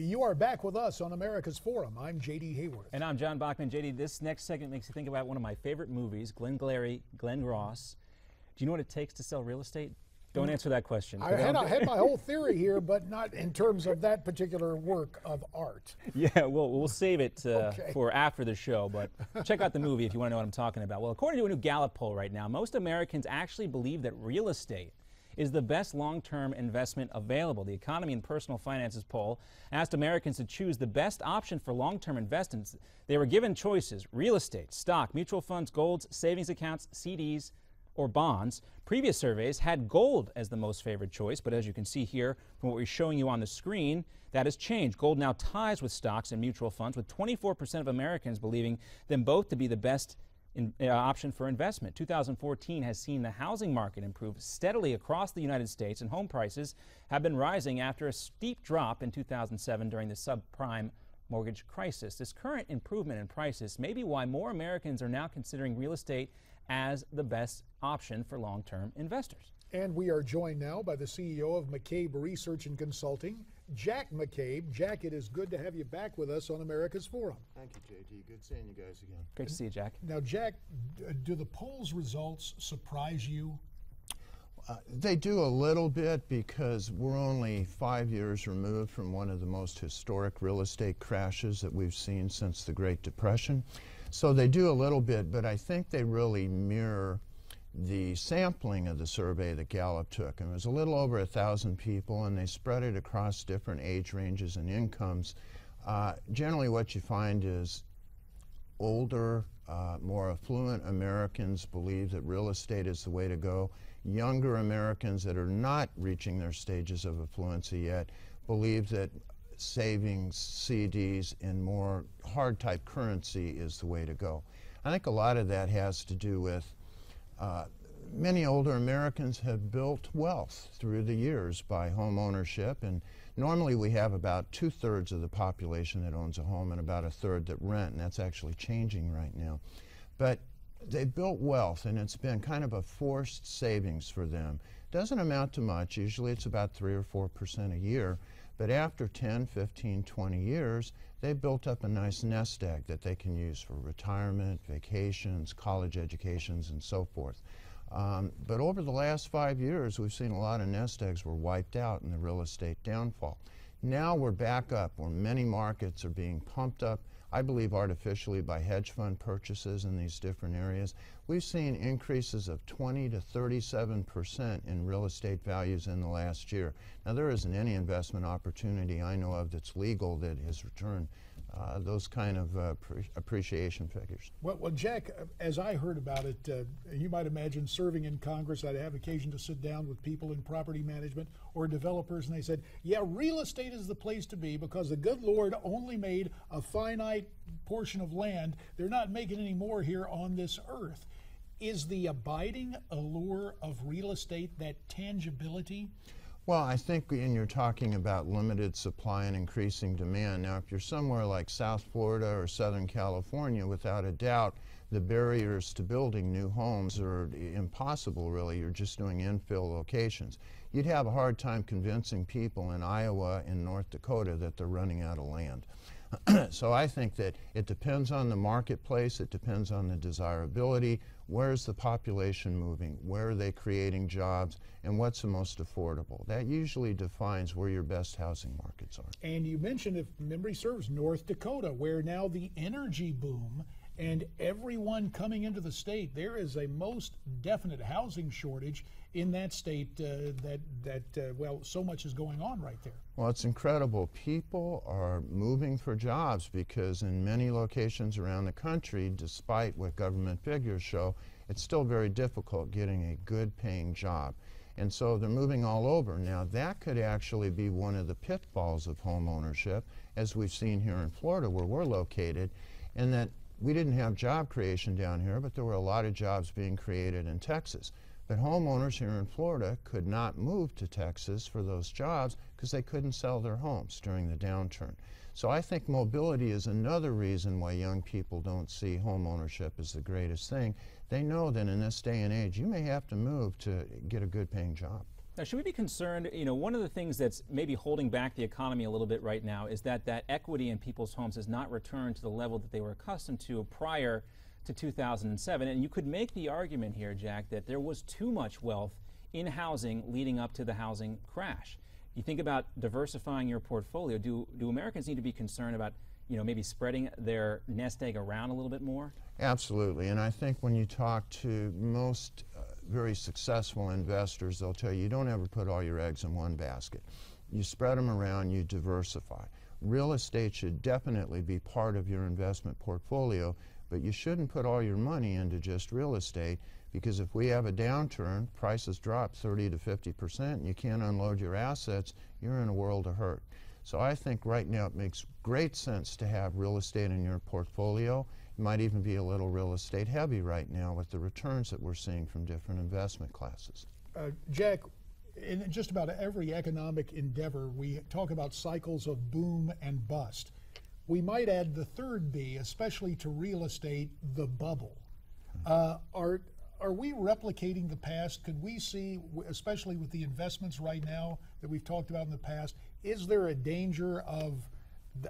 You are back with us on America's Forum. I'm J.D. Hayworth. And I'm John Bachman. J.D., this next segment makes you think about one of my favorite movies, Glengarry Glen Ross. Do you know what it takes to sell real estate? Don't answer that question. I had my whole theory here, but not in terms of that particular work of art. Yeah, we'll save it for after the show, but check out the movie if you want to know what I'm talking about. Well, according to a new Gallup poll right now, most Americans actually believe that real estate is the best long-term investment available. The Economy and Personal Finances poll asked Americans to choose the best option for long-term investments. They were given choices: real estate, stock, mutual funds, golds, savings accounts, CDs, or bonds. Previous surveys had gold as the most favored choice, but as you can see here from what we're showing you on the screen, that has changed. Gold now ties with stocks and mutual funds, with 24% of Americans believing them both to be the best option for investment. 2014 has seen the housing market improve steadily across the United States, and home prices have been rising after a steep drop in 2007 during the subprime mortgage crisis. This current improvement in prices may be why more Americans are now considering real estate as the best option for long-term investors. And we are joined now by the CEO of McCabe Research and Consulting, Jack McCabe. Jack, it is good to have you back with us on America's Forum. Thank you, JD. Good seeing you guys again. Great to see you, Jack. Now, Jack, do the polls results surprise you? They do a little bit because we're only 5 years removed from one of the most historic real estate crashes that we've seen since the Great Depression. So they do a little bit, but I think they really mirror the sampling of the survey that Gallup took. And it was a little over 1,000 people, and they spread it across different age ranges and incomes. Generally what you find is older, more affluent Americans believe that real estate is the way to go. Younger Americans that are not reaching their stages of affluency yet believe that savings, CDs, and more hard-type currency is the way to go. I think a lot of that has to do with many older Americans have built wealth through the years by home ownership, and normally we have about 2/3 of the population that owns a home and about 1/3 that rent, and that's actually changing right now. But they've built wealth, and it's been kind of a forced savings for them. Doesn't amount to much. Usually it's about 3 or 4% a year. But after 10, 15, 20 years, they built up a nice nest egg that they can use for retirement, vacations, college educations, and so forth. But over the last 5 years, we've seen a lot of nest eggs were wiped out in the real estate downfall. Now we're back up where many markets are being pumped up, I believe artificially, by hedge fund purchases in these different areas. We've seen increases of 20 to 37% in real estate values in the last year. Now, there isn't any investment opportunity I know of that's legal that has returned those kind of appreciation figures. Well, Jack, as I heard about it, you might imagine serving in Congress, I'd have occasion to sit down with people in property management or developers, and they said, yeah, real estate is the place to be because the good Lord only made a finite portion of land. They're not making any more here on this earth. Is the abiding allure of real estate that tangibility? Well, I think you're talking about limited supply and increasing demand. Now, if you're somewhere like South Florida or Southern California, without a doubt, the barriers to building new homes are impossible, really. You're just doing infill locations. You'd have a hard time convincing people in Iowa and North Dakota that they're running out of land. So I think that it depends on the marketplace, it depends on the desirability, where's the population moving, where are they creating jobs, and what's the most affordable. That usually defines where your best housing markets are. And you mentioned, if memory serves, North Dakota, where now the energy boom and everyone coming into the state, there is a most definite housing shortage in that state well, so much is going on right there. Well, it's incredible. People are moving for jobs because in many locations around the country, despite what government figures show, it's still very difficult getting a good paying job. And so they're moving all over. Now, that could actually be one of the pitfalls of home ownership, as we've seen here in Florida where we're located, in that we didn't have job creation down here, but there were a lot of jobs being created in Texas. But homeowners here in Florida could not move to Texas for those jobs because they couldn't sell their homes during the downturn. So I think mobility is another reason why young people don't see home ownership as the greatest thing. They know that in this day and age, you may have to move to get a good paying job. Now, should we be concerned, one of the things that's maybe holding back the economy a little bit right now is that equity in people's homes has not returned to the level that they were accustomed to prior to 2007. And you could make the argument here, Jack, that there was too much wealth in housing leading up to the housing crash. You think about diversifying your portfolio. Do Americans need to be concerned about maybe spreading their nest egg around a little bit more? Absolutely, and I think when you talk to most very successful investors, they'll tell you don't ever put all your eggs in one basket. You spread them around, you diversify. Real estate should definitely be part of your investment portfolio, but you shouldn't put all your money into just real estate, because if we have a downturn, prices drop 30 to 50%, and you can't unload your assets, you're in a world of hurt. So I think right now it makes great sense to have real estate in your portfolio. It might even be a little real estate heavy right now with the returns that we're seeing from different investment classes. Jack, in just about every economic endeavor, we talk about cycles of boom and bust. We might add the third B, especially to real estate, the bubble. Are we replicating the past? Could we see, especially with the investments right now that we've talked about in the past, is there a danger of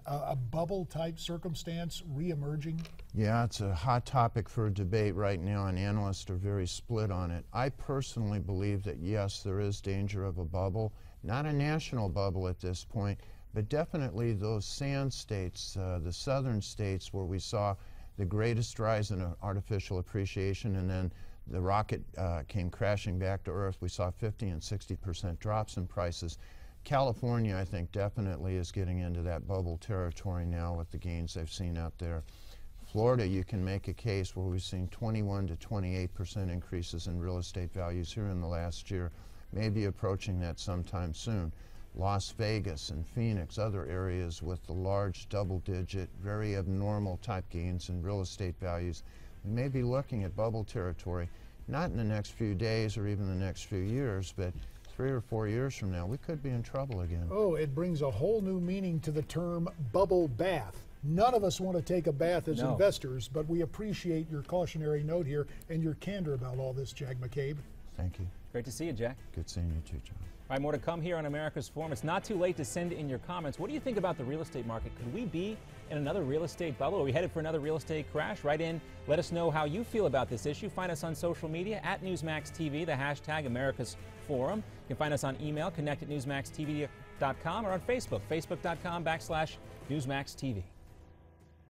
a bubble-type circumstance reemerging? Yeah, it's a hot topic for a debate right now, and analysts are very split on it. I personally believe that, yes, there is danger of a bubble. Not a national bubble at this point, but definitely those sand states, the southern states where we saw the greatest rise in artificial appreciation, and then the rocket came crashing back to earth. We saw 50 and 60% drops in prices. California, I think, definitely is getting into that bubble territory now with the gains they've seen out there. Florida, you can make a case where we've seen 21 to 28% increases in real estate values here in the last year, maybe approaching that sometime soon. Las Vegas and Phoenix, other areas with the large double-digit, very abnormal type gains in real estate values. We may be looking at bubble territory, not in the next few days or even the next few years, but 3 or 4 years from now, we could be in trouble again. Oh, it brings a whole new meaning to the term bubble bath. None of us want to take a bath as investors, but we appreciate your cautionary note here and your candor about all this, Jack McCabe. Thank you. Great to see you, Jack. Good seeing you too, John. All right, more to come here on America's Forum. It's not too late to send in your comments. What do you think about the real estate market? Could we be in another real estate bubble? Are we headed for another real estate crash? Write in. Let us know how you feel about this issue. Find us on social media at NewsmaxTV, the hashtag America's Forum. You can find us on email, connect@newsmaxtv.com, or on Facebook, facebook.com/NewsmaxTV.